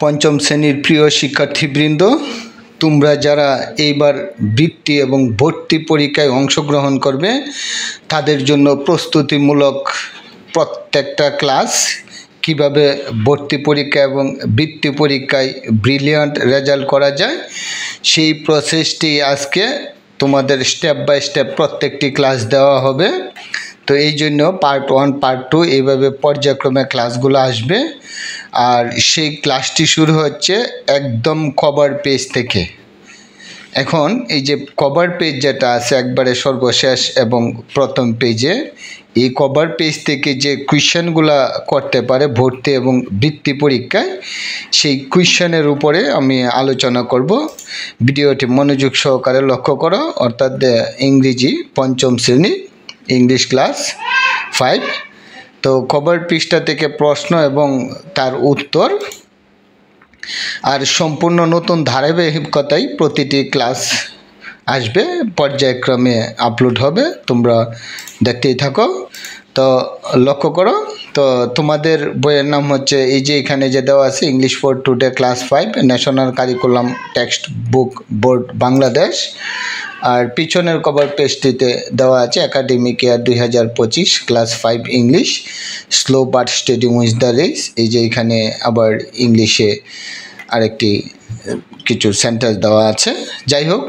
পঞ্চম শ্রেণীর প্রিয় শিক্ষার্থীবৃন্দ, তোমরা যারা এইবার বৃত্তি এবং ভর্তি পরীক্ষায় অংশগ্রহণ করবে তাদের জন্য প্রস্তুতিমূলক প্রত্যেকটা ক্লাস, কিভাবে ভর্তি পরীক্ষা এবং বৃত্তি পরীক্ষায় ব্রিলিয়ান্ট রেজাল্ট করা যায় সেই প্রসেসটি আজকে তোমাদের স্টেপ বাই স্টেপ প্রত্যেকটি ক্লাস দেওয়া হবে। তো এই জন্য পার্ট 1 পার্ট 2 এইভাবে পর্যায়ক্রমে ক্লাসগুলো আসবে। আর সেই ক্লাসটি শুরু হচ্ছে একদম কভার পেজ থেকে। এখন এই যে কভার পেজ যেটা আছে একবারে সর্বশেষ এবং প্রথম পেজে, এই কভার পেজ থেকে যে কোয়েশ্চেনগুলো করতে পারে ভর্তি এবং বৃত্তি পরীক্ষায়, সেই কোয়েশ্চেনের উপরে আমি আলোচনা করব। ভিডিওটি মনোযোগ সহকারে লক্ষ্য করো, অর্থাৎ ইংরেজি পঞ্চম শ্রেণী, ইংলিশ ক্লাস 5। তো কভার পৃষ্ঠা থেকে প্রশ্ন এবং তার উত্তর, আর সম্পূর্ণ নতুন ধারাবাহিকতায় প্রতিটি ক্লাস আসবে, পর্যায়ক্রমে আপলোড হবে, তোমরা দেখতেই থাকো। তো লক্ষ্য করো, তো তোমাদের বইয়ের নাম হচ্ছে এই যে এখানে যে দেওয়া আছে English for today class 5 national curriculum text book board Bangladesh. আর পিছনের কভার পেজটিতে দেওয়া আছে academic year 2025 class 5 English slow but steady with the race. এই যে এখানে আবার ইংলিশে আরেকটি কিছু সেন্টেন্স দেওয়া আছে। যাই হোক,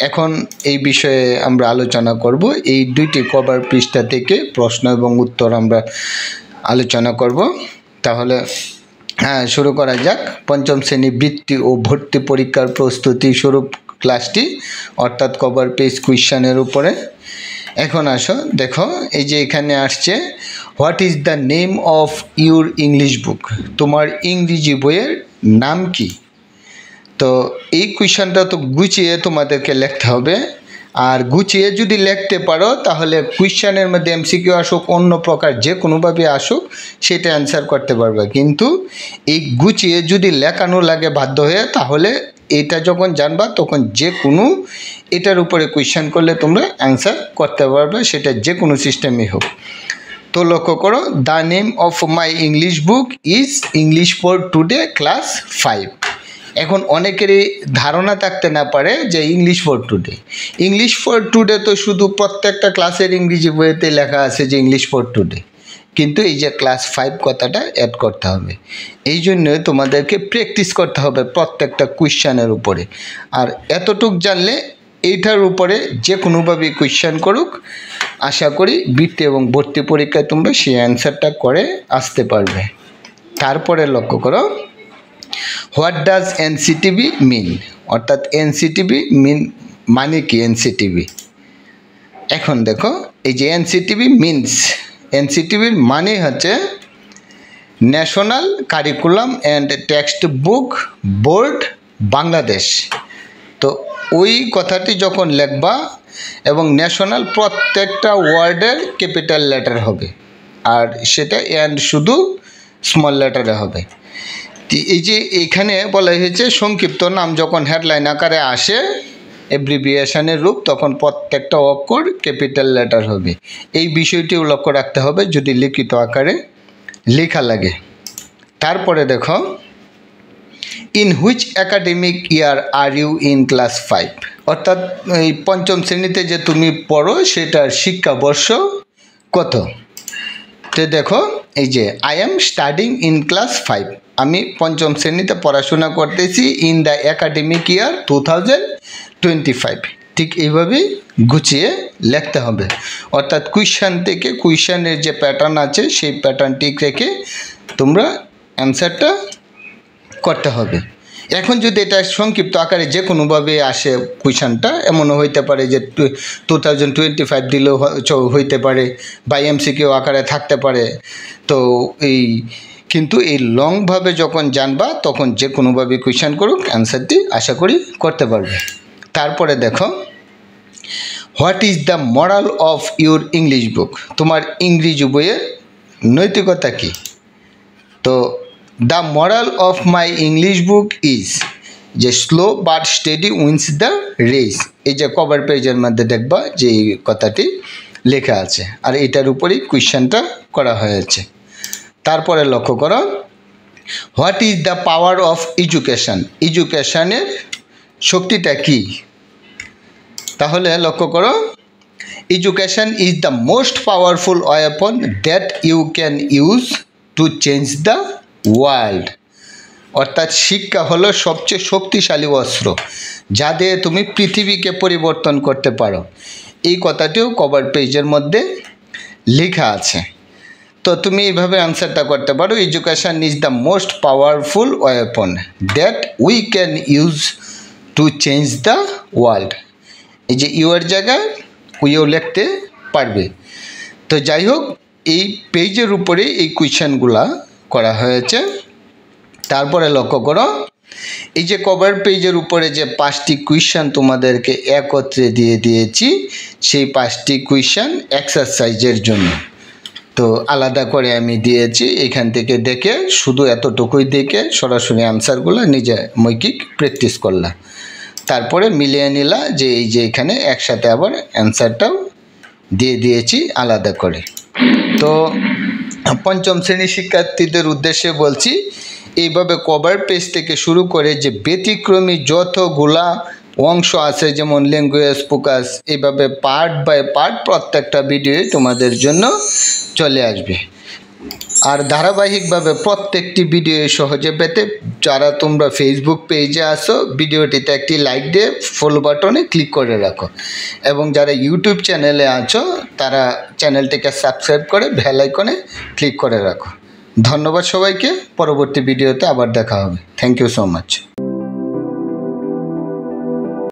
এখন এই বিষয়ে আমরা আলোচনা করব। এই দুইটি কভার পৃষ্ঠা থেকে প্রশ্ন এবং উত্তর আমরা আলোচনা করব। তাহলে শুরু করা যাক। পঞ্চম শ্রেণী বৃত্তি ও ভর্তি পরীক্ষার প্রস্তুতি স্বরূপ ক্লাসটি, অর্থাৎ কভার পেজ কোয়েশ্চেনের উপরে। এখন আসো, দেখো এই যে এখানে আসছে what is the name of your English book, তোমার ইংরেজি বইয়ের নাম কি? তো এই কোয়েশ্চেনটা তো গুছিয়ে তোমাদেরকে লিখতে হবে। আর গুছিয়ে যদি লিখতে পারো তাহলে কোয়েশ্চেনের মধ্যে এমসিকিউ আসুক, অন্য প্রকার যে কোনোভাবে আসুক, সেটা অ্যান্সার করতে পারবে। কিন্তু এই গুছিয়ে যদি লেখানো লাগে বাধ্য হয়ে, তাহলে এটা যখন জানবা তখন যে কোনো এটার উপরে কোয়েশ্চেন করলে তোমরা অ্যান্সার করতে পারবে, সেটা যে কোনো সিস্টেমই হোক। তো লক্ষ্য করো, the name of my English book is English for today class 5। এখন অনেকেরই ধারণা থাকতে না পারে যে English for today, English for today তো শুধু প্রত্যেকটা ক্লাসের ইংরেজি বইতে লেখা আছে যে ইংলিশ ফর টুডে, কিন্তু এই যে ক্লাস 5 কথাটা অ্যাড করতে হবে। এই জন্য তোমাদেরকে প্র্যাকটিস করতে হবে প্রত্যেকটা কোয়েশ্চেনের উপরে। আর এতটুক জানলে এইটার উপরে যে কোনোভাবে কোয়েশ্চেন করুক, আশা করি বৃত্তি এবং ভর্তি পরীক্ষায় তোমরা সেই অ্যান্সারটা করে আসতে পারবে। তারপরে লক্ষ্য করো, হোয়াট ডাজ এনসিটিভি মিন, অর্থাৎ এনসিটিভি মিন মানে কি? এনসিটিভি, এখন দেখো এই যে এনসিটিভি মিনস, এনসিটিভির মানে হচ্ছে national curriculum and text book board Bangladesh. তো ওই কথাটি যখন লিখবা এবং ন্যাশনাল প্রত্যেকটা ওয়ার্ডের ক্যাপিটাল লেটার হবে, আর সেটা অ্যান্ড শুধু স্মল লেটারে হবে। এই যে এখানে বলা হয়েছে সংক্ষিপ্ত নাম যখন হেডলাইন আকারে আসে অ্যাব্রিভিয়েশনের রূপ, তখন প্রত্যেকটা অক্ষর ক্যাপিটাল লেটার হবে। এই বিষয়টিও লক্ষ্য রাখতে হবে যদি লিখিত আকারে লেখা লাগে। তারপরে দেখো, in which academic year are you in class 5, অর্থাৎ এই পঞ্চম শ্রেণীতে যে তুমি পড়ো সেটার শিক্ষাবর্ষ কত? তো দেখো এই যে I am studying in class 5, আমি পঞ্চম শ্রেণীতে পড়াশোনা করতেছি ইন দ্য একাডেমিক ইয়ার 2025। ঠিক এইভাবেই গুছিয়ে লিখতে হবে, অর্থাৎ কোয়েশ্চেন থেকে কোয়েশ্চেনের যে প্যাটার্ন আছে সেই প্যাটার্নটি রেখে তোমরা অ্যান্সারটা করতে হবে। এখন যদি এটা সংক্ষিপ্ত আকারে যে কোনোভাবে আসে কোয়েশ্চেনটা, এমনও হইতে পারে যে 2025 দিলেও হইতে পারে, বা এমসিকিউ আকারে থাকতে পারে। তো কিন্তু এই লংভাবে যখন জানবা তখন যে কোনোভাবে কোয়েশ্চেন করুক অ্যান্সারটি আশা করি করতে পারবে। তারপরে দেখো, what is the moral of your English book, তোমার ইংরেজি বইয়ের নৈতিকতা কী? তো the moral of my English book is যে slow but steady wins the race. এই যে কভার পেজের মধ্যে দেখবা যে এই কথাটি লেখা আছে, আর এটার উপরেই কোয়েশ্চেনটা করা হয়েছে। তারপরে লক্ষ্য করো, what is the power of education, এডুকেশনের শক্তিটা কি? তাহলে লক্ষ্য করো, education is the most powerful weapon that you can use to change the world. অর্থাৎ শিক্ষা হলো সবচেয়ে শক্তিশালী অস্ত্র যা দিয়ে তুমি পৃথিবীকে পরিবর্তন করতে পারো। এই কথাটিও কভার পেজের মধ্যে লেখা আছে। তো তুমি এইভাবে আনসারটা করতে পারো, education is the most powerful weapon that we can use to change the world. এই যে ইউর জায়গায় উইও লিখতে পারবে। তো যাই হোক, এই পেজের উপরে এই কোয়েশ্চেনগুলা করা হয়েছে। তারপরে লক্ষ্য করো, এই যে কভার পেজের উপরে যে 5টি কোয়েশ্চেন তোমাদেরকে একত্রে দিয়ে দিয়েছি, সেই 5টি কোয়েশ্চেন এক্সারসাইজের জন্য। তো আলাদা করে আমি দিয়েছি, এখান থেকে দেখে শুধু এতটুকুই দেখে সরাসরি আনসারগুলো নিজে মৌখিক প্র্যাকটিস করলা, তারপরে মিলিয়ে নিলা যে এই যে এখানে একসাথে আবার অ্যান্সারটাও দিয়ে দিয়েছি আলাদা করে। তো পঞ্চম শ্রেণীর শিক্ষার্থীদের উদ্দেশ্যে বলছি, এইভাবে কভার পেজ থেকে শুরু করে যে ব্যতিক্রমী যতগুলা অংশ আছে, যেমন ল্যাঙ্গুয়েজ ফোকাস, এইভাবে পার্ট বাই পার্ট প্রত্যেকটা ভিডিও তোমাদের জন্য চলে আসবে। আর ধারাবাহিকভাবে প্রত্যেকটি ভিডিও সহজে পেতে যারা তোমরা ফেসবুক পেজে আসো, ভিডিওটিতে একটি লাইক দিয়ে ফলো বাটনে ক্লিক করে রাখো, এবং যারা ইউটিউব চ্যানেলে আছো তারা চ্যানেলটিকে সাবস্ক্রাইব করে বেল আইকনে ক্লিক করে রাখো। ধন্যবাদ সবাইকে, পরবর্তী ভিডিওতে আবার দেখা হবে। Thank you so much.